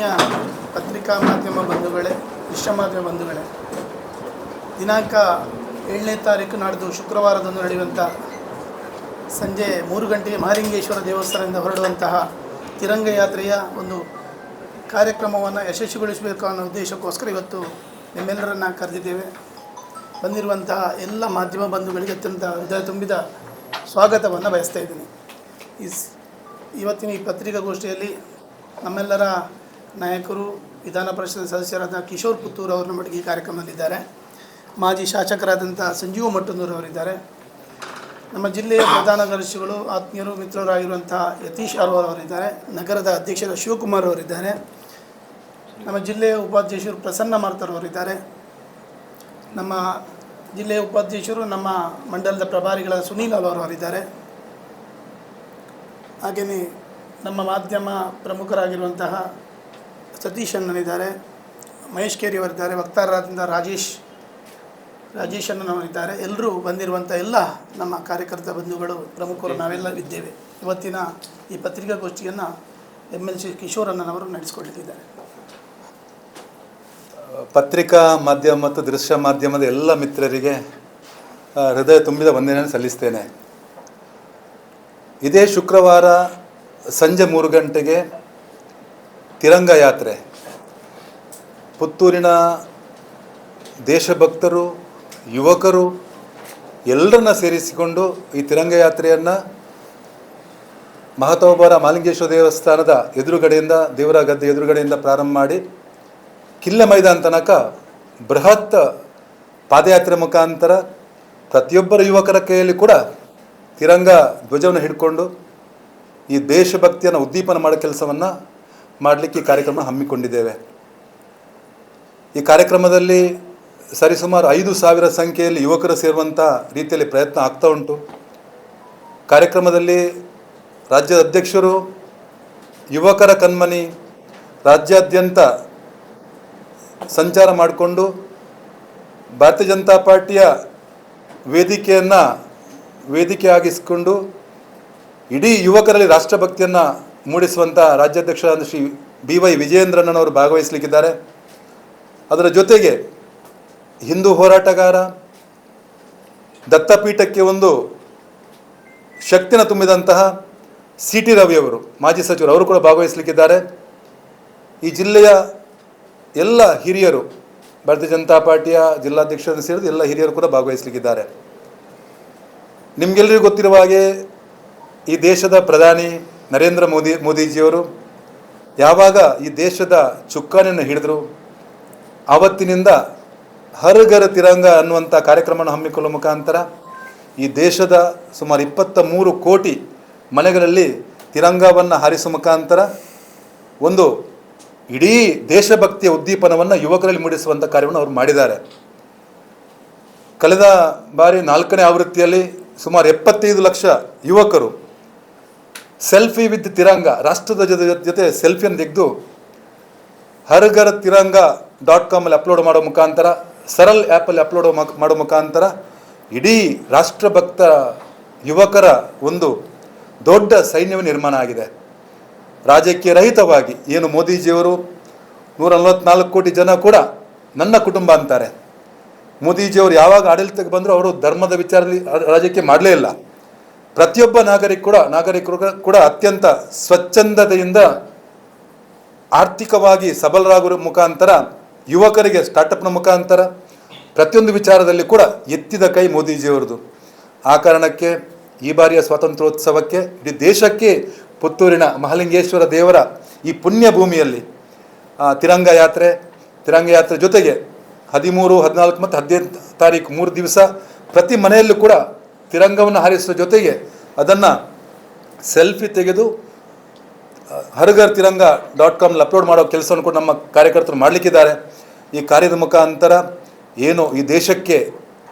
ಆತ್ಮೀಯ ಪತ್ರಿಕಾ ಮಾಧ್ಯಮ ಬಂಧುಗಳೇ, ದೃಶ್ಯ ಮಾಧ್ಯಮ ಬಂಧುಗಳೇ, ದಿನಾಂಕ 7ನೇ ತಾರೀಕು ನಾಡ್ದು ಶುಕ್ರವಾರದಂದು ನಡೆಯುವಂಥ ಸಂಜೆ 3 ಗಂಟೆಗೆ ಮಹಾಲಿಂಗೇಶ್ವರ ದೇವಸ್ಥಾನದಿಂದ ಹೊರಡುವಂತಹ ತಿರಂಗ ಯಾತ್ರೆಯ ಒಂದು ಕಾರ್ಯಕ್ರಮವನ್ನು ಯಶಸ್ವಿಗೊಳಿಸಬೇಕು ಅನ್ನೋ ಉದ್ದೇಶಕ್ಕೋಸ್ಕರ ಇವತ್ತು ನಿಮ್ಮೆಲ್ಲರನ್ನು ಕರೆದಿದ್ದೇವೆ. ಬಂದಿರುವಂತಹ ಎಲ್ಲ ಮಾಧ್ಯಮ ಬಂಧುಗಳಿಗೆ ಅತ್ಯಂತ ಹೃದಯ ತುಂಬಿದ ಸ್ವಾಗತವನ್ನು ಬಯಸ್ತಾ ಇದ್ದೀನಿ. ಇವತ್ತಿನ ಈ ಪತ್ರಿಕಾಗೋಷ್ಠಿಯಲ್ಲಿ ನಮ್ಮೆಲ್ಲರ ನಾಯಕರು, ವಿಧಾನ ಪರಿಷತ್ ಸದಸ್ಯರಾದ ಕಿಶೋರ್ ಪುತ್ತೂರು ಅವರು ನಮ್ಮೊಟ್ಟಿಗೆ ಈ ಕಾರ್ಯಕ್ರಮದಲ್ಲಿದ್ದಾರೆ. ಮಾಜಿ ಶಾಸಕರಾದಂಥ ಸಂಜೀವ ಮಟ್ಟನೂರು ಅವರಿದ್ದಾರೆ. ನಮ್ಮ ಜಿಲ್ಲೆಯ ಪ್ರಧಾನ ಕಾರ್ಯದರ್ಶಿಗಳು, ಆತ್ಮೀಯರು, ಮಿತ್ರರಾಗಿರುವಂಥ ಯತೀಶ್ ಅರ್ವಾರ್ ಅವರಿದ್ದಾರೆ. ನಗರದ ಅಧ್ಯಕ್ಷರ ಶಿವಕುಮಾರ್ ಅವರಿದ್ದಾರೆ. ನಮ್ಮ ಜಿಲ್ಲೆಯ ಉಪಾಧ್ಯಕ್ಷರು ಪ್ರಸನ್ನ ಮಾರ್ತರ್ ಅವರಿದ್ದಾರೆ. ನಮ್ಮ ಜಿಲ್ಲೆಯ ಉಪಾಧ್ಯಕ್ಷರು ನಮ್ಮ ಮಂಡಲದ ಪ್ರಭಾರಿಗಳಾದ ಸುನೀಲ್ ಅವರಿದ್ದಾರೆ. ಹಾಗೆಯೇ ನಮ್ಮ ಮಾಧ್ಯಮ ಪ್ರಮುಖರಾಗಿರುವಂತಹ ಸತೀಶ್ ಅಣ್ಣನಿದ್ದಾರೆ, ಮಹೇಶ್ ಕೇರಿ ಅವರಿದ್ದಾರೆ, ವಕ್ತಾರರಾದಂಥ ರಾಜೇಶ್ ಅಣ್ಣನವರಿದ್ದಾರೆ. ಎಲ್ಲರೂ ಬಂದಿರುವಂಥ ಎಲ್ಲ ನಮ್ಮ ಕಾರ್ಯಕರ್ತ ಬಂಧುಗಳು, ಪ್ರಮುಖರು ನಾವೆಲ್ಲ ಇದ್ದೇವೆ. ಇವತ್ತಿನ ಈ ಪತ್ರಿಕಾಗೋಷ್ಠಿಯನ್ನು MLC ಕಿಶೋರ್ ಅಣ್ಣನವರು ನಡೆಸಿಕೊಡಲಿದ್ದಾರೆ. ಪತ್ರಿಕಾ ಮಾಧ್ಯಮ ಮತ್ತು ದೃಶ್ಯ ಮಾಧ್ಯಮದ ಎಲ್ಲ ಮಿತ್ರರಿಗೆ ಹೃದಯ ತುಂಬಿದ ವಂದನೆಯನ್ನು ಸಲ್ಲಿಸ್ತೇನೆ. ಇದೇ ಶುಕ್ರವಾರ ಸಂಜೆ 3 ಗಂಟೆಗೆ ತಿರಂಗ ಯಾತ್ರೆ, ಪುತ್ತೂರಿನ ದೇಶಭಕ್ತರು, ಯುವಕರು ಎಲ್ಲರನ್ನ ಸೇರಿಸಿಕೊಂಡು ಈ ತಿರಂಗ ಯಾತ್ರೆಯನ್ನು ಮಹತೋಬರ ಮಹಾಲಿಂಗೇಶ್ವರ ದೇವಸ್ಥಾನದ ಎದುರುಗಡೆಯಿಂದ, ದೇವರ ಗದ್ದೆ ಎದುರುಗಡೆಯಿಂದ ಪ್ರಾರಂಭ ಮಾಡಿ ಕಿಲ್ಲೆ ಮೈದಾನ ತನಕ ಬೃಹತ್ ಪಾದಯಾತ್ರೆ ಮುಖಾಂತರ ಪ್ರತಿಯೊಬ್ಬರ ಯುವಕರ ಕೈಯಲ್ಲಿ ಕೂಡ ತಿರಂಗ ಧ್ವಜವನ್ನು ಹಿಡ್ಕೊಂಡು ಈ ದೇಶಭಕ್ತಿಯನ್ನು ಉದ್ದೀಪನ ಮಾಡೋ ಕೆಲಸವನ್ನು ಮಾಡಲಿಕ್ಕೆ ಈ ಕಾರ್ಯಕ್ರಮ ಹಮ್ಮಿಕೊಂಡಿದ್ದೇವೆ. ಈ ಕಾರ್ಯಕ್ರಮದಲ್ಲಿ ಸರಿಸುಮಾರು 5,000 ಸಂಖ್ಯೆಯಲ್ಲಿ ಯುವಕರು ಸೇರುವಂಥ ರೀತಿಯಲ್ಲಿ ಪ್ರಯತ್ನ ಆಗ್ತಾ ಉಂಟು. ಕಾರ್ಯಕ್ರಮದಲ್ಲಿ ರಾಜ್ಯದ ಅಧ್ಯಕ್ಷರು, ಯುವಕರ ಕಣ್ಮನಿ ರಾಜ್ಯಾದ್ಯಂತ ಸಂಚಾರ ಮಾಡಿಕೊಂಡು ಭಾರತೀಯ ಜನತಾ ಪಾರ್ಟಿಯ ವೇದಿಕೆಯಾಗಿಸಿಕೊಂಡು ಇಡೀ ಯುವಕರಲ್ಲಿ ರಾಷ್ಟ್ರಭಕ್ತಿಯನ್ನು ಮೂಡಿಸುವಂಥ ರಾಜ್ಯಾಧ್ಯಕ್ಷರಾದ ಶ್ರೀ BY ವಿಜಯೇಂದ್ರಣ್ಣನವರು ಭಾಗವಹಿಸಲಿಕ್ಕಿದ್ದಾರೆ. ಅದರ ಜೊತೆಗೆ ಹಿಂದೂ ಹೋರಾಟಗಾರ, ದತ್ತಪೀಠಕ್ಕೆ ಒಂದು ಶಕ್ತಿನ ತುಂಬಿದಂತಹ CT ರವಿಯವರು, ಮಾಜಿ ಸಚಿವರು, ಅವರು ಕೂಡ ಭಾಗವಹಿಸಲಿಕ್ಕಿದ್ದಾರೆ. ಈ ಜಿಲ್ಲೆಯ ಎಲ್ಲ ಹಿರಿಯರು, ಭಾರತೀಯ ಜನತಾ ಪಾರ್ಟಿಯ ಜಿಲ್ಲಾಧ್ಯಕ್ಷರನ್ನು ಸೇರಿದ ಎಲ್ಲ ಹಿರಿಯರು ಕೂಡ ಭಾಗವಹಿಸಲಿಕ್ಕಿದ್ದಾರೆ. ನಿಮಗೆಲ್ಲರಿಗೂ ಗೊತ್ತಿರುವ ಹಾಗೆ ಈ ದೇಶದ ಪ್ರಧಾನಿ ನರೇಂದ್ರ ಮೋದಿಜಿಯವರು ಯಾವಾಗ ಈ ದೇಶದ ಚುಕ್ಕಾಣಿಯನ್ನು ಹಿಡಿದ್ರು, ಆವತ್ತಿನಿಂದ ಹರ್ ಘರ್ ತಿರಂಗ ಅನ್ನುವಂಥ ಕಾರ್ಯಕ್ರಮವನ್ನು ಹಮ್ಮಿಕೊಳ್ಳುವ ಮುಖಾಂತರ ಈ ದೇಶದ ಸುಮಾರು 23 ಕೋಟಿ ಮನೆಗಳಲ್ಲಿ ತಿರಂಗವನ್ನು ಹಾರಿಸುವ ಮುಖಾಂತರ ಒಂದು ಇಡೀ ದೇಶಭಕ್ತಿಯ ಉದ್ದೀಪನವನ್ನು ಯುವಕರಲ್ಲಿ ಮೂಡಿಸುವಂಥ ಕಾರ್ಯವನ್ನು ಅವರು ಮಾಡಿದ್ದಾರೆ. ಕಳೆದ ಬಾರಿ 4ನೇ ಆವೃತ್ತಿಯಲ್ಲಿ ಸುಮಾರು 75 ಲಕ್ಷ ಯುವಕರು ಸೆಲ್ಫಿ ವಿತ್ ತಿರಂಗ, ರಾಷ್ಟ್ರದ ಜೊತೆ ಸೆಲ್ಫಿಯನ್ನು ತೆಗೆದು harghar-tiranga.com ಅಪ್ಲೋಡ್ ಮಾಡೋ ಮುಖಾಂತರ, ಸರಲ್ ಆ್ಯಪಲ್ಲಿ ಅಪ್ಲೋಡ್ ಮಾಡೋ ಮುಖಾಂತರ ಇಡೀ ರಾಷ್ಟ್ರಭಕ್ತ ಯುವಕರ ಒಂದು ದೊಡ್ಡ ಸೈನ್ಯವು ನಿರ್ಮಾಣ ಆಗಿದೆ. ರಾಜಕೀಯ ರಹಿತವಾಗಿ ಏನು ಮೋದಿಜಿಯವರು 144 ಕೋಟಿ ಜನ ಕೂಡ ನನ್ನ ಕುಟುಂಬ ಅಂತಾರೆ. ಮೋದಿಜಿಯವರು ಯಾವಾಗ ಆಡಳಿತಕ್ಕೆ ಬಂದರೂ ಅವರು ಧರ್ಮದ ವಿಚಾರದಲ್ಲಿ ರಾಜಕೀಯ ಮಾಡಲೇ ಇಲ್ಲ. ಪ್ರತಿಯೊಬ್ಬ ನಾಗರಿಕರು ಕೂಡ ಅತ್ಯಂತ ಸ್ವಚ್ಛಂದತೆಯಿಂದ ಆರ್ಥಿಕವಾಗಿ ಸಬಲರಾಗುವ ಮುಖಾಂತರ, ಯುವಕರಿಗೆ ಸ್ಟಾರ್ಟಪ್ನ ಮುಖಾಂತರ ಪ್ರತಿಯೊಂದು ವಿಚಾರದಲ್ಲಿ ಕೂಡ ಎತ್ತಿದ ಕೈ ಮೋದಿಜಿಯವರದು. ಆ ಕಾರಣಕ್ಕೆ ಈ ಬಾರಿಯ ಸ್ವಾತಂತ್ರ್ಯೋತ್ಸವಕ್ಕೆ ಇಡೀ ದೇಶಕ್ಕೆ ಪುತ್ತೂರಿನ ಮಹಾಲಿಂಗೇಶ್ವರ ದೇವರ ಈ ಪುಣ್ಯ ಭೂಮಿಯಲ್ಲಿ ತಿರಂಗ ಯಾತ್ರೆ ಜೊತೆಗೆ 13, 14 ಮತ್ತು 15 ತಾರೀಕು 3 ದಿವಸ ಪ್ರತಿ ಮನೆಯಲ್ಲೂ ಕೂಡ ತಿರಂಗವನ್ನು ಹಾರಿಸುವ ಜೊತೆಗೆ ಅದನ್ನು ಸೆಲ್ಫಿ ತೆಗೆದು harghar-tiranga.com ಅಪ್ಲೋಡ್ ಮಾಡೋ ಕೆಲಸವನ್ನು ಕೂಡ ನಮ್ಮ ಕಾರ್ಯಕರ್ತರು ಮಾಡಲಿಕ್ಕಿದ್ದಾರೆ. ಈ ಕಾರ್ಯದ ಮುಖಾಂತರ ಏನು ಈ ದೇಶಕ್ಕೆ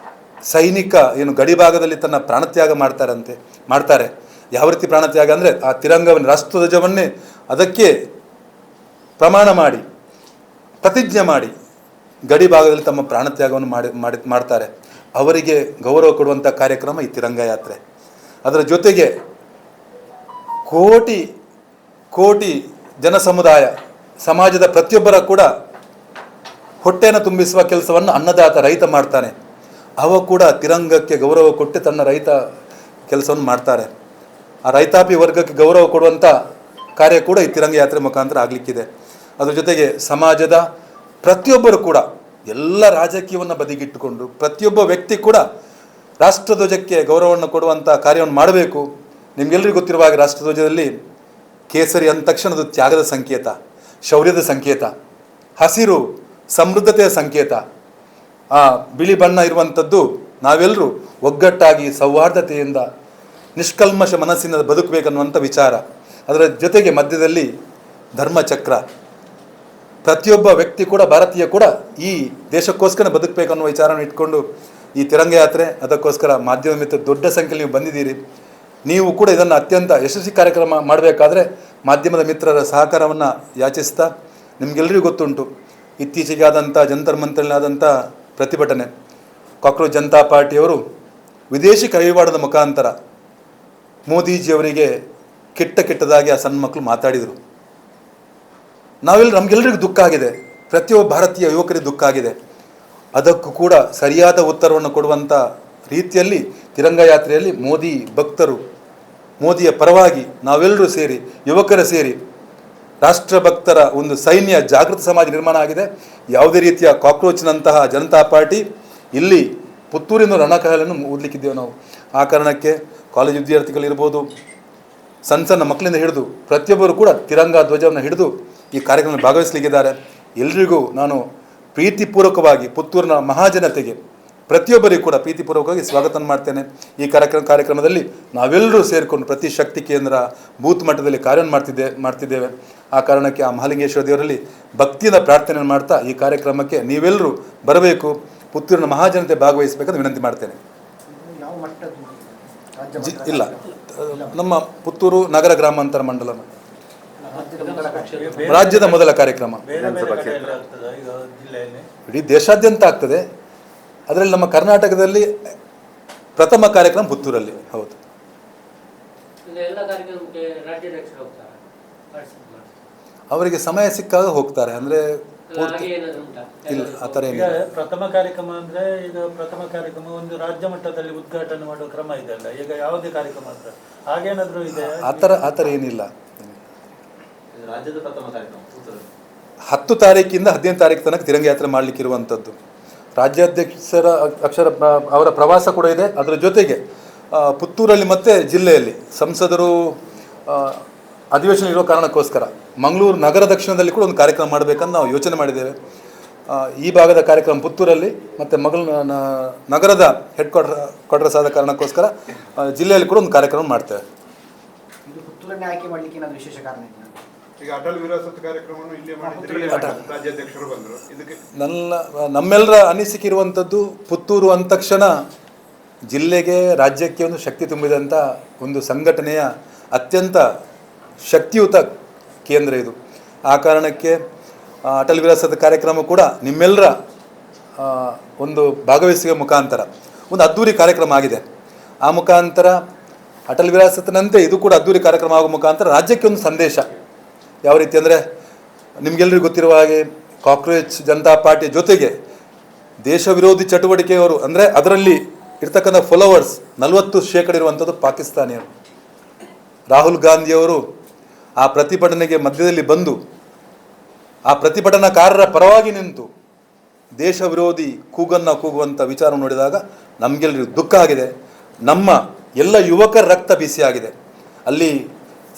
ಸೈನಿಕ ಏನು ಗಡಿ ಭಾಗದಲ್ಲಿ ತನ್ನ ಪ್ರಾಣತ್ಯಾಗ ಮಾಡ್ತಾರೆ. ಯಾವ ರೀತಿ ಪ್ರಾಣತ್ಯಾಗ ಅಂದರೆ ಆ ತಿರಂಗವನ್ನು, ರಾಷ್ಟ್ರಧ್ವಜವನ್ನೇ ಅದಕ್ಕೆ ಪ್ರತಿಜ್ಞೆ ಮಾಡಿ ಗಡಿ ಭಾಗದಲ್ಲಿ ತಮ್ಮ ಪ್ರಾಣತ್ಯಾಗವನ್ನು ಮಾಡ್ತಾರೆ. ಅವರಿಗೆ ಗೌರವ ಕೊಡುವಂಥ ಕಾರ್ಯಕ್ರಮ ಈ ತಿರಂಗ ಯಾತ್ರೆ. ಅದರ ಜೊತೆಗೆ ಕೋಟಿ ಜನ ಸಮುದಾಯ ಸಮಾಜದ ಪ್ರತಿಯೊಬ್ಬರ ಕೂಡ ಹೊಟ್ಟೆಯನ್ನು ತುಂಬಿಸುವ ಕೆಲಸವನ್ನು ಅನ್ನದಾತ ರೈತ ಮಾಡ್ತಾನೆ. ಅವ ಕೂಡ ತಿರಂಗಕ್ಕೆ ಗೌರವ ಕೊಟ್ಟು ತನ್ನ ರೈತ ಕೆಲಸವನ್ನು ಮಾಡ್ತಾರೆ. ಆ ರೈತಾಪಿ ವರ್ಗಕ್ಕೆ ಗೌರವ ಕೊಡುವಂಥ ಕಾರ್ಯ ಕೂಡ ಈ ತಿರಂಗ ಯಾತ್ರೆ ಮುಖಾಂತರ ಆಗಲಿಕ್ಕಿದೆ. ಅದ್ರ ಜೊತೆಗೆ ಸಮಾಜದ ಪ್ರತಿಯೊಬ್ಬರು ಕೂಡ ಎಲ್ಲ ರಾಜಕೀಯವನ್ನು ಬದಿಗಿಟ್ಟುಕೊಂಡು ಪ್ರತಿಯೊಬ್ಬ ವ್ಯಕ್ತಿ ಕೂಡ ರಾಷ್ಟ್ರಧ್ವಜಕ್ಕೆ ಗೌರವವನ್ನು ಕೊಡುವಂಥ ಕಾರ್ಯವನ್ನು ಮಾಡಬೇಕು. ನಿಮಗೆಲ್ಲರಿಗೂ ಗೊತ್ತಿರುವ ಹಾಗೆ ರಾಷ್ಟ್ರಧ್ವಜದಲ್ಲಿ ಕೇಸರಿ ಅಂದ ತಕ್ಷಣ ಅದು ತ್ಯಾಗದ ಸಂಕೇತ, ಶೌರ್ಯದ ಸಂಕೇತ, ಹಸಿರು ಸಮೃದ್ಧತೆಯ ಸಂಕೇತ, ಆ ಬಿಳಿ ಬಣ್ಣ ಇರುವಂಥದ್ದು ನಾವೆಲ್ಲರೂ ಒಗ್ಗಟ್ಟಾಗಿ ಸೌಹಾರ್ದತೆಯಿಂದ ನಿಷ್ಕಲ್ಮಶ ಮನಸ್ಸಿನಿಂದ ಬದುಕಬೇಕನ್ನುವಂಥ ವಿಚಾರ. ಅದರ ಜೊತೆಗೆ ಮಧ್ಯದಲ್ಲಿ ಧರ್ಮಚಕ್ರ. ಪ್ರತಿಯೊಬ್ಬ ವ್ಯಕ್ತಿ ಕೂಡ ಭಾರತೀಯ ಕೂಡ ಈ ದೇಶಕ್ಕೋಸ್ಕರ ಬದುಕಬೇಕನ್ನುವ ವಿಚಾರವನ್ನು ಇಟ್ಕೊಂಡು ಈ ತಿರಂಗ ಯಾತ್ರೆ, ಅದಕ್ಕೋಸ್ಕರ ಮಾಧ್ಯಮ ಮಿತ್ರ ದೊಡ್ಡ ಸಂಖ್ಯೆಯಲ್ಲಿ ನೀವು ಬಂದಿದ್ದೀರಿ. ನೀವು ಕೂಡ ಇದನ್ನು ಅತ್ಯಂತ ಯಶಸ್ವಿ ಕಾರ್ಯಕ್ರಮ ಮಾಡಬೇಕಾದ್ರೆ ಮಾಧ್ಯಮದ ಮಿತ್ರರ ಸಹಕಾರವನ್ನು ಯಾಚಿಸ್ತಾ, ನಿಮಗೆಲ್ಲರಿಗೂ ಗೊತ್ತುಂಟು ಇತ್ತೀಚೆಗೆ ಆದಂಥ ಜಂತರ್ ಮಂತರ್ನಲ್ಲಿ ಆದಂಥ ಪ್ರತಿಭಟನೆ. ಕಾಕ್ರೋಚ್ ಜನತಾ ಪಾರ್ಟಿಯವರು ವಿದೇಶಿ ಕೈವಾಡದ ಮುಖಾಂತರ ಮೋದಿಜಿಯವರಿಗೆ ಕೆಟ್ಟದಾಗಿ ಆ ಸಣ್ಣ ಮಕ್ಕಳು ಮಾತಾಡಿದರು. ನಮಗೆಲ್ಲರಿಗೂ ದುಃಖ ಆಗಿದೆ, ಪ್ರತಿಯೊಬ್ಬ ಭಾರತೀಯ ಯುವಕರಿಗೆ ದುಃಖ ಆಗಿದೆ. ಅದಕ್ಕೂ ಕೂಡ ಸರಿಯಾದ ಉತ್ತರವನ್ನು ಕೊಡುವಂಥ ರೀತಿಯಲ್ಲಿ ತಿರಂಗ ಯಾತ್ರೆಯಲ್ಲಿ ಮೋದಿ ಭಕ್ತರು, ಮೋದಿಯ ಪರವಾಗಿ ನಾವೆಲ್ಲರೂ ಸೇರಿ, ಯುವಕರ ಸೇರಿ ರಾಷ್ಟ್ರಭಕ್ತರ ಒಂದು ಸೈನ್ಯ ಜಾಗೃತ ಸಮಾಜ ನಿರ್ಮಾಣ ಆಗಿದೆ. ಯಾವುದೇ ರೀತಿಯ ಕಾಕ್ರೋಚ್ನಂತಹ ಜನತಾ ಪಾರ್ಟಿ ಇಲ್ಲಿ ಪುತ್ತೂರಿನ ರಣಕಹಳೆಯನ್ನು ಓದಲಿಕ್ಕಿದ್ದೇವೆ ನಾವು. ಆ ಕಾರಣಕ್ಕೆ ಕಾಲೇಜು ವಿದ್ಯಾರ್ಥಿಗಳಿರ್ಬೋದು, ಸಣ್ಣ ಮಕ್ಕಳಿಂದ ಹಿಡಿದು ಪ್ರತಿಯೊಬ್ಬರು ಕೂಡ ತಿರಂಗ ಧ್ವಜವನ್ನು ಹಿಡಿದು ಈ ಕಾರ್ಯಕ್ರಮದಲ್ಲಿ ಭಾಗವಹಿಸಲಿಕ್ಕಿದ್ದಾರೆ. ಎಲ್ರಿಗೂ ನಾನು ಪ್ರೀತಿಪೂರ್ವಕವಾಗಿ ಪುತ್ತೂರಿನ ಮಹಾಜನತೆಗೆ ಪ್ರತಿಯೊಬ್ಬರಿಗೂ ಕೂಡ ಪ್ರೀತಿಪೂರ್ವಕವಾಗಿ ಸ್ವಾಗತ ಮಾಡ್ತೇನೆ. ಈ ಕಾರ್ಯಕ್ರಮದಲ್ಲಿ ನಾವೆಲ್ಲರೂ ಸೇರಿಕೊಂಡು ಪ್ರತಿ ಶಕ್ತಿ ಕೇಂದ್ರ ಬೂತ್ ಮಟ್ಟದಲ್ಲಿ ಕಾರ್ಯವನ್ನು ಮಾಡ್ತಿದ್ದೇವೆ. ಆ ಕಾರಣಕ್ಕೆ ಆ ಮಹಾಲಿಂಗೇಶ್ವರ ದೇವರಲ್ಲಿ ಭಕ್ತಿಯಿಂದ ಪ್ರಾರ್ಥನೆಯನ್ನು ಮಾಡ್ತಾ ಈ ಕಾರ್ಯಕ್ರಮಕ್ಕೆ ನೀವೆಲ್ಲರೂ ಬರಬೇಕು, ಪುತ್ತೂರಿನ ಮಹಾಜನತೆ ಭಾಗವಹಿಸಬೇಕಂತ ವಿನಂತಿ ಮಾಡ್ತೇನೆ. ಇಲ್ಲ, ನಮ್ಮ ಪುತ್ತೂರು ನಗರ ಗ್ರಾಮಾಂತರ ಮಂಡಲ ರಾಜ್ಯದ ಮೊದಲ ಕಾರ್ಯಕ್ರಮ. ಇಡೀ ದೇಶಾದ್ಯಂತ ಆಗ್ತದೆ. ಅದರಲ್ಲಿ ನಮ್ಮ ಕರ್ನಾಟಕದಲ್ಲಿ ಪ್ರಥಮ ಕಾರ್ಯಕ್ರಮ ಪುತ್ತೂರಲ್ಲಿ. ಹೌದು. ಅವರಿಗೆ ಸಮಯ ಸಿಕ್ಕಾಗ ಹೋಗ್ತಾರೆ. ಅಂದರೆ ಇಲ್ಲ, ಆ ಥರ ಏನಿಲ್ಲ. ಪ್ರಥಮ ಕಾರ್ಯಕ್ರಮ ಅಂದ್ರೆ ಈಗ ಪ್ರಥಮ ಕಾರ್ಯಕ್ರಮ ಒಂದು ರಾಜ್ಯ ಮಟ್ಟದಲ್ಲಿ ಉದ್ಘಾಟನೆ ಮಾಡುವ ಕ್ರಮ ಇದೆ ಅಲ್ಲ, ಈಗ ಯಾವುದೇ ಕಾರ್ಯಕ್ರಮ ಅಂತ ಹಾಗೇನಾದ್ರೂ ಇದೆ? ಆ ಥರ ಏನಿಲ್ಲ. ರಾಜ್ಯದ ಪ್ರಥಮ ಕಾರ್ಯಕ್ರಮ 10 ತಾರೀಕಿಂದ 15 ತಾರೀಕು ತನಕ ತಿರಂಗ ಯಾತ್ರೆ ಮಾಡಲಿಕ್ಕಿರುವಂಥದ್ದು. ರಾಜ್ಯಾಧ್ಯಕ್ಷರ ಅವರ ಪ್ರವಾಸ ಕೂಡ ಇದೆ. ಅದರ ಜೊತೆಗೆ ಪುತ್ತೂರಲ್ಲಿ ಮತ್ತು ಜಿಲ್ಲೆಯಲ್ಲಿ ಸಂಸದರು ಅಧಿವೇಶನ ಇರೋ ಕಾರಣಕ್ಕೋಸ್ಕರ ಮಂಗಳೂರು ನಗರ ದಕ್ಷಿಣದಲ್ಲಿ ಕೂಡ ಒಂದು ಕಾರ್ಯಕ್ರಮ ಮಾಡಬೇಕಂತ ನಾವು ಯೋಚನೆ ಮಾಡಿದ್ದೇವೆ. ಈ ಭಾಗದ ಕಾರ್ಯಕ್ರಮ ಪುತ್ತೂರಲ್ಲಿ ಮತ್ತು ನಗರದ ಹೆಡ್ ಕ್ವಾರ್ಟರ್ಸ್ ಆದ ಕಾರಣಕ್ಕೋಸ್ಕರ ಜಿಲ್ಲೆಯಲ್ಲಿ ಕೂಡ ಒಂದು ಕಾರ್ಯಕ್ರಮ ಮಾಡ್ತೇವೆ. ಆಯ್ಕೆ ಮಾಡಲಿಕ್ಕೆ ಏನಾದರೂ ವಿಶೇಷ ಕಾರಣ ಇದೆಯಾ? ಈಗ ಅಟಲ್ ವಿರಾಸತ್ ಕಾರ್ಯಕ್ರಮವನ್ನು ಇಲ್ಲೇ ಮಾಡಿದ್ರೆ ರಾಜ್ಯಾಧ್ಯಕ್ಷರು ಬಂದರು. ಇದಕ್ಕೆ ನಮ್ಮೆಲ್ಲರ ಅನಿಸಿಕೆ ಇರುವಂಥದ್ದು, ಪುತ್ತೂರು ಅಂದ ತಕ್ಷಣ ಜಿಲ್ಲೆಗೆ ರಾಜ್ಯಕ್ಕೆ ಒಂದು ಶಕ್ತಿ ತುಂಬಿದಂಥ ಒಂದು ಸಂಘಟನೆಯ ಅತ್ಯಂತ ಶಕ್ತಿಯುತ ಕೇಂದ್ರ ಇದು. ಆ ಕಾರಣಕ್ಕೆ ಅಟಲ್ ವಿರಾಸತ್ ಕಾರ್ಯಕ್ರಮ ಕೂಡ ನಿಮ್ಮೆಲ್ಲರ ಒಂದು ಭಾಗವಹಿಸುವ ಮುಖಾಂತರ ಒಂದು ಅದ್ಧೂರಿ ಕಾರ್ಯಕ್ರಮ ಆಗಿದೆ. ಆ ಮುಖಾಂತರ ಅಟಲ್ ವಿರಾಸತ್ನಂತೆ ಇದು ಕೂಡ ಅದ್ಧೂರಿ ಕಾರ್ಯಕ್ರಮ ಆಗುವ ಮುಖಾಂತರ ರಾಜ್ಯಕ್ಕೆ ಒಂದು ಸಂದೇಶ. ಯಾವ ರೀತಿ ಅಂದರೆ, ನಿಮಗೆಲ್ಲರಿಗೂ ಗೊತ್ತಿರುವ ಹಾಗೆ ಕಾಕ್ರೋಚ್ ಜನತಾ ಪಾರ್ಟಿಯ ಜೊತೆಗೆ ದೇಶ ವಿರೋಧಿ ಚಟುವಟಿಕೆಯವರು, ಅಂದರೆ ಅದರಲ್ಲಿ ಇರ್ತಕ್ಕಂಥ ಫಾಲೋವರ್ಸ್ 40% ಇರುವಂಥದ್ದು ಪಾಕಿಸ್ತಾನಿಯರು. ರಾಹುಲ್ ಗಾಂಧಿಯವರು ಆ ಪ್ರತಿಭಟನೆಗೆ ಮಧ್ಯದಲ್ಲಿ ಬಂದು ಆ ಪ್ರತಿಭಟನಾಕಾರರ ಪರವಾಗಿ ನಿಂತು ದೇಶ ವಿರೋಧಿ ಕೂಗನ್ನು ಕೂಗುವಂಥ ವಿಚಾರ ನೋಡಿದಾಗ ನಮಗೆಲ್ಲರಿಗೂ ದುಃಖ ಆಗಿದೆ. ನಮ್ಮ ಎಲ್ಲ ಯುವಕರ ರಕ್ತ ಬಿಸಿಯಾಗಿದೆ. ಅಲ್ಲಿ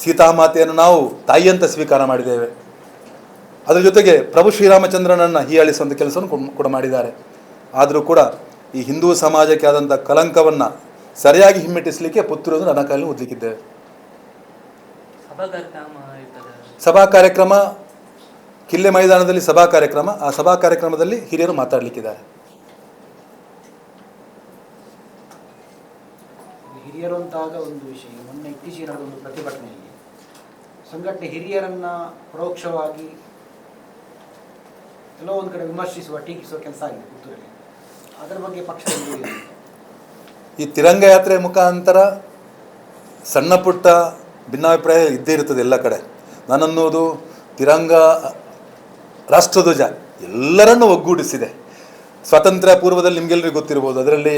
ಸೀತಾಮಾತೆಯನ್ನು ನಾವು ತಾಯಿಯಂತ ಸ್ವೀಕಾರ ಮಾಡಿದ್ದೇವೆ. ಅದರ ಜೊತೆಗೆ ಪ್ರಭು ಶ್ರೀರಾಮಚಂದ್ರನನ್ನು ಹೀಯಾಳಿಸುವಂಥ ಕೆಲಸವನ್ನು ಕೂಡ ಮಾಡಿದ್ದಾರೆ. ಆದರೂ ಕೂಡ ಈ ಹಿಂದೂ ಸಮಾಜಕ್ಕೆ ಆದಂಥ ಕಲಂಕವನ್ನು ಸರಿಯಾಗಿ ಹಿಮ್ಮೆಟ್ಟಿಸಲಿಕ್ಕೆ ಪುತ್ತೂರು ರಣಕಹಳೆ ಓದಲಿಕ್ಕಿದ್ದೇವೆ. ಸಭಾ ಕಾರ್ಯಕ್ರಮ ಕಿಲ್ಲೆ ಮೈದಾನದಲ್ಲಿ ಸಭಾ ಕಾರ್ಯಕ್ರಮ. ಆ ಸಭಾ ಕಾರ್ಯಕ್ರಮದಲ್ಲಿ ಹಿರಿಯರು ಮಾತಾಡಲಿಕ್ಕಿದ್ದಾರೆ. ಹಿರಿಯರು ಅಂತಾಗ ಒಂದು ವಿಷಯ, ಮೊನ್ನೆ ಇತ್ತೀಚೆಗೆ ನಡೆದ ಒಂದು ಪ್ರತಿಭಟನೆಯಲ್ಲಿ ಸಂಘಟನೆ ಹಿರಿಯರನ್ನ ಪರೋಕ್ಷವಾಗಿ ಎಲ್ಲೋ ಒಂದು ಕಡೆ ವಿಮರ್ಶಿಸುವ, ಟೀಕಿಸುವ ಕೆಲಸ ಆಗಿದೆ ಪುತ್ತೂರಲ್ಲಿ. ಅದರ ಬಗ್ಗೆ ಪಕ್ಷದಲ್ಲಿ ಈ ತಿರಂಗ ಯಾತ್ರೆ ಮುಖಾಂತರ ಸಣ್ಣ ಪುಟ್ಟ ಭಿನ್ನಾಭಿಪ್ರಾಯ ಇದ್ದೇ ಇರ್ತದೆ ಎಲ್ಲ ಕಡೆ. ನಾನನ್ನೋದು ರಾಷ್ಟ್ರಧ್ವಜ ಎಲ್ಲರನ್ನೂ ಒಗ್ಗೂಡಿಸಿದೆ. ಸ್ವಾತಂತ್ರ್ಯ ಪೂರ್ವದಲ್ಲಿ ನಿಮಗೆಲ್ಲರಿಗೂ ಗೊತ್ತಿರ್ಬೋದು, ಅದರಲ್ಲಿ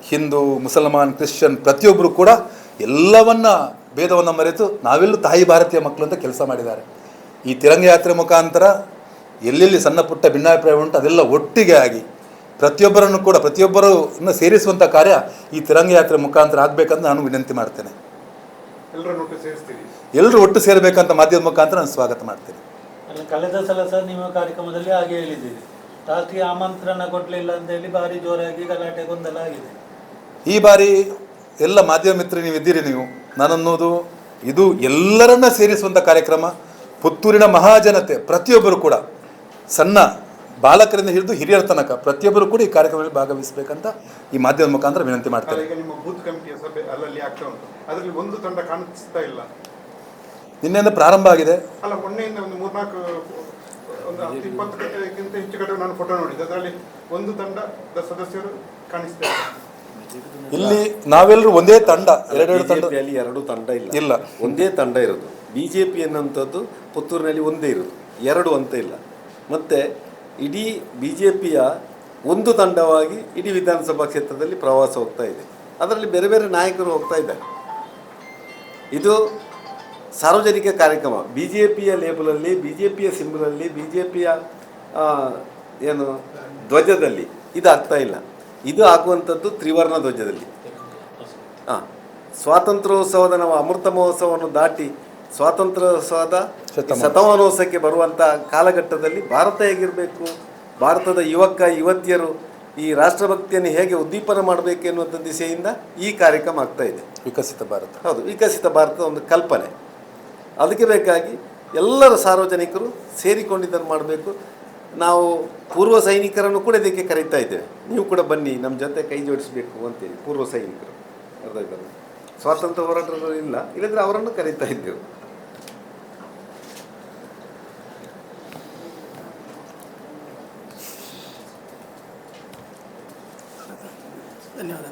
ಹಿಂದೂ, ಮುಸಲ್ಮಾನ್, ಕ್ರಿಶ್ಚಿಯನ್ ಪ್ರತಿಯೊಬ್ಬರು ಕೂಡ ಎಲ್ಲವನ್ನ ಭೇದವನ್ನು ಮರೆತು ನಾವೆಲ್ಲೂ ತಾಯಿ ಭಾರತೀಯ ಮಕ್ಕಳು ಅಂತ ಕೆಲಸ ಮಾಡಿದ್ದಾರೆ. ಈ ತಿರಂಗ ಯಾತ್ರೆ ಮುಖಾಂತರ ಎಲ್ಲೆಲ್ಲಿ ಸಣ್ಣ ಪುಟ್ಟ ಭಿನ್ನಾಭಿಪ್ರಾಯ ಉಂಟು ಅದೆಲ್ಲ ಒಟ್ಟಿಗೆ ಆಗಿ ಪ್ರತಿಯೊಬ್ಬರನ್ನು ಸೇರಿಸುವಂಥ ಕಾರ್ಯ ಈ ತಿರಂಗ ಯಾತ್ರೆ ಮುಖಾಂತರ ಆಗಬೇಕಂತ ನಾನು ವಿನಂತಿ ಮಾಡ್ತೇನೆ. ಎಲ್ಲರನ್ನು ಒಟ್ಟು ಸೇರಿಸ್ತೀರಿ? ಎಲ್ಲರೂ ಒಟ್ಟು ಸೇರಬೇಕಂತ ಮಾಧ್ಯಮದ ಮುಖಾಂತರ ನಾನು ಸ್ವಾಗತ ಮಾಡ್ತೇನೆ. ಅಲ್ಲ, ಕಳೆದ ಸಲ ಸರ್ ನಿಮ್ಮ ಕಾರ್ಯಕ್ರಮದಲ್ಲಿ ಹಾಗೆ ಹೇಳಿದ್ದೀರಿ, ರಾಷ್ಟ್ರೀಯ ಆಮಂತ್ರಣ ಕೊಡಲಿಲ್ಲ ಅಂತ ಹೇಳಿ ಭಾರಿ ಜೋರಾಗಿ ಗಲಾಟೆ ಗೊಂದಲ ಆಗಿದೆ. ಈ ಬಾರಿ ಎಲ್ಲ ಮಾಧ್ಯಮ ಮಿತ್ರರು ನೀವು ಇದ್ದೀರಿ, ನೀವು ನಾನನ್ನೋದು ಇದು ಎಲ್ಲರನ್ನ ಸೇರಿಸುವಂಥ ಕಾರ್ಯಕ್ರಮ. ಪುತ್ತೂರಿನ ಮಹಾಜನತೆ ಪ್ರತಿಯೊಬ್ಬರು ಕೂಡ ಸಣ್ಣ ಬಾಲಕರಿಂದ ಹಿಡಿದು ಹಿರಿಯರ ತನಕ ಪ್ರತಿಯೊಬ್ಬರು ಕೂಡ ಈ ಕಾರ್ಯಕ್ರಮದಲ್ಲಿ ಭಾಗವಹಿಸಬೇಕಂತ ಈ ಮಾಧ್ಯಮದ ಮುಖಾಂತರ ವಿನಂತಿ ಮಾಡ್ತಾರೆ. ಈಗ ನಿಮ್ಮ ಬೂತ್ ಕಮಿಟಿಯ ಸಭೆ ಅಲ್ಲಲ್ಲಿ ಆಗ್ತಾ ಉಂಟು, ಅದರಲ್ಲಿ ಒಂದು ತಂಡ ಕಾಣಿಸ್ತಾ ಇಲ್ಲ. ನಿನ್ನೆಯಿಂದ ಪ್ರಾರಂಭ ಆಗಿದೆ. ಅಲ್ಲ, ಮೊನ್ನೆಯಿಂದ ಒಂದು 3-4 ಒಂದು 10-20 ಗಂಟೆಗಿಂತ ಹೆಚ್ಚು ಕಡೆ ನಾನು ಫೋಟೋ ನೋಡಿದ್ದೆ, ಅದರಲ್ಲಿ ಒಂದು ತಂಡದ ಸದಸ್ಯರು ಕಾಣಿಸ್ತಾ ಇಲ್ಲ. ಇಲ್ಲಿ ನಾವೆಲ್ಲರೂ ಒಂದೇ ತಂಡ, ಎರಡೆರಡು ತಂಡ ಬಿಜೆಪಿಯಲ್ಲಿ 2 ತಂಡ ಇಲ್ಲ, ಒಂದೇ ತಂಡ ಇರೋದು. ಬಿಜೆಪಿ ಅನ್ನುವಂಥದ್ದು ಪುತ್ತೂರಿನಲ್ಲಿ ಒಂದೇ ಇರೋದು, 2 ಅಂತ ಇಲ್ಲ. ಮತ್ತು ಇಡೀ ಬಿಜೆಪಿಯ ಒಂದು ತಂಡವಾಗಿ ಇಡೀ ವಿಧಾನಸಭಾ ಕ್ಷೇತ್ರದಲ್ಲಿ ಪ್ರವಾಸ ಹೋಗ್ತಾ ಇದೆ. ಅದರಲ್ಲಿ ಬೇರೆ ಬೇರೆ ನಾಯಕರು ಹೋಗ್ತಾ ಇದ್ದಾರೆ. ಇದು ಸಾರ್ವಜನಿಕ ಕಾರ್ಯಕ್ರಮ. ಬಿಜೆಪಿಯ ಲೇಬಲಲ್ಲಿ, ಬಿಜೆಪಿಯ ಸಿಂಬಲಲ್ಲಿ, ಬಿಜೆಪಿಯ ಏನು ಧ್ವಜದಲ್ಲಿ ಇದು ಆಗ್ತಾ ಇಲ್ಲ. ಇದು ಆಗುವಂಥದ್ದು ತ್ರಿವರ್ಣ ಧ್ವಜದಲ್ಲಿ. ಸ್ವಾತಂತ್ರ್ಯೋತ್ಸವದ ನಾವು ಅಮೃತ ಮಹೋತ್ಸವವನ್ನು ದಾಟಿ ಸ್ವಾತಂತ್ರ್ಯೋತ್ಸವದ ಶತಮಾನೋತ್ಸವಕ್ಕೆ ಬರುವಂಥ ಕಾಲಘಟ್ಟದಲ್ಲಿ ಭಾರತ ಹೇಗಿರಬೇಕು, ಭಾರತದ ಯುವತಿಯರು ಈ ರಾಷ್ಟ್ರಭಕ್ತಿಯನ್ನು ಹೇಗೆ ಉದ್ದೀಪನ ಮಾಡಬೇಕು ಎನ್ನುವಂಥ ದಿಸೆಯಿಂದ ಈ ಕಾರ್ಯಕ್ರಮ ಆಗ್ತಾ ಇದೆ. ವಿಕಸಿತ ಭಾರತ, ಹೌದು, ವಿಕಸಿತ ಭಾರತದ ಒಂದು ಕಲ್ಪನೆ. ಅದಕ್ಕೆ ಬೇಕಾಗಿ ಎಲ್ಲರ ಸಾರ್ವಜನಿಕರು ಸೇರಿಕೊಂಡಿದ್ದನ್ನು ಮಾಡಬೇಕು. ನಾವು ಪೂರ್ವ ಸೈನಿಕರನ್ನು ಕೂಡ ಇದಕ್ಕೆ ಕರೀತಾ ಇದ್ದೇವೆ, ನೀವು ಕೂಡ ಬನ್ನಿ ನಮ್ಮ ಜೊತೆ ಕೈ ಜೋಡಿಸಬೇಕು ಅಂತೇಳಿ. ಪೂರ್ವ ಸೈನಿಕರು ಅರ್ಥ ಆಯ್ತಲ್ಲ, ಸ್ವಾತಂತ್ರ್ಯ ಹೋರಾಟಗಳು ಇಲ್ಲ, ಇಲ್ಲಂದರೆ ಅವರನ್ನು ಕರೀತಾ ಇದ್ದೆವು. ಧನ್ಯವಾದ.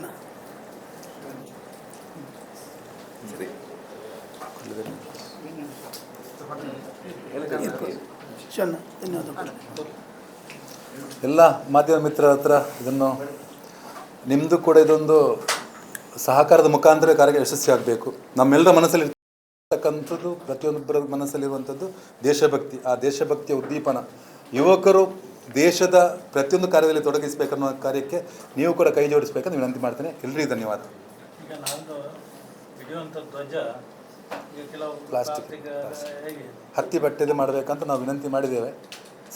ಸರಿ, ಧನ್ಯವಾದ. ಎಲ್ಲ ಮಾಧ್ಯಮ ಮಿತ್ರರ ಹತ್ರ ಇದನ್ನು ನಿಮ್ಮದು ಕೂಡ ಇದೊಂದು ಸಹಕಾರದ ಮುಖಾಂತರ ಕಾರ್ಯ ಯಶಸ್ವಿ ಆಗಬೇಕು. ನಮ್ಮೆಲ್ಲರ ಮನಸ್ಸಲ್ಲಿ ಇರ್ತಕ್ಕಂಥದ್ದು, ಪ್ರತಿಯೊಬ್ಬರ ಮನಸ್ಸಲ್ಲಿರುವಂಥದ್ದು ದೇಶಭಕ್ತಿ. ಆ ದೇಶಭಕ್ತಿಯ ಉದ್ದೀಪನ ಯುವಕರು ದೇಶದ ಪ್ರತಿಯೊಂದು ಕಾರ್ಯದಲ್ಲಿ ತೊಡಗಿಸಬೇಕನ್ನೋ ಕಾರ್ಯಕ್ಕೆ ನೀವು ಕೂಡ ಕೈ ಜೋಡಿಸಬೇಕಂತ ವಿನಂತಿ ಮಾಡ್ತೇನೆ. ಎಲ್ಲರಿಗೂ ಧನ್ಯವಾದ. ಈಗ ನಾನು ಹಿಡಿಯುವಂಥ ಧ್ವಜ ಕೆಲವು ಪ್ಲಾಸ್ಟಿಕ್ ಹತ್ತಿ ಬಟ್ಟೆಯಲ್ಲಿ ಮಾಡಬೇಕಂತ ನಾವು ವಿನಂತಿ ಮಾಡಿದ್ದೇವೆ.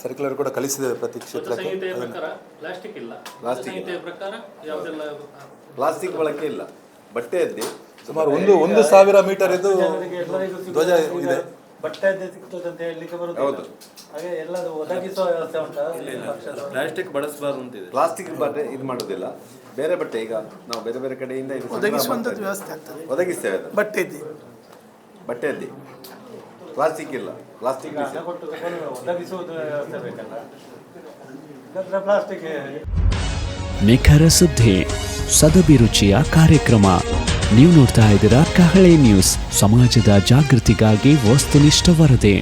ಸರ್ಕ್ಯುಲರ್ ಕೂಡ ಕಳಿಸಿದ್ದೇವೆ ಪ್ರತಿ ಕ್ಷೇತ್ರಕ್ಕೆ. ಪ್ಲಾಸ್ಟಿಕ್ ಬಳಕೆ ಇಲ್ಲ, ಬಟ್ಟೆಯಲ್ಲಿ ಸುಮಾರು 1,000 ಮೀಟರ್ ಇದು ಧ್ವಜ ಇದೆ. ಬಟ್ಟೆ ಸಿಗ್ತದೆ ಅಂತ ಹೇಳಲಿಕ್ಕೆ ಬರುತ್ತೆ. ಹೌದು, ಹಾಗೆ ಎಲ್ಲ ಒದಗಿಸುವ ವ್ಯವಸ್ಥೆ ಉಂಟಾ? ಪ್ಲಾಸ್ಟಿಕ್ ಬಳಸಬಾರ್ದು ಅಂತಿದೆ. ಪ್ಲಾಸ್ಟಿಕ್ ಬಟ್ಟೆ ಇದು ಮಾಡೋದಿಲ್ಲ, ಬೇರೆ ಬಟ್ಟೆ. ಈಗ ನಾವು ಬೇರೆ ಬೇರೆ ಕಡೆಯಿಂದ ಇದು ಒದಗಿಸುವಂಥದ್ದು ವ್ಯವಸ್ಥೆ ಆಗ್ತದೆ, ಒದಗಿಸ್ತೇವೆ. ಅದು ಬಟ್ಟೆಯಲ್ಲಿ ಪ್ಲಾಸ್ಟಿಕ್ ಇಲ್ಲ, ಪ್ಲಾಸ್ಟಿಕ್ ಒದಗಿಸುವುದು ವ್ಯವಸ್ಥೆ ಬೇಕಲ್ಲ, ಪ್ಲಾಸ್ಟಿಕ್. ನಿಖರ ಸುದ್ದಿ, ಸದಭಿರುಚಿಯ ಕಾರ್ಯಕ್ರಮ. ನೀವು ನೋಡ್ತಾ ಇದ್ದೀರಾ ಕಹಳೆ ನ್ಯೂಸ್, ಸಮಾಜದ ಜಾಗೃತಿಗಾಗಿ ವಸ್ತುನಿಷ್ಠ ವರದಿ.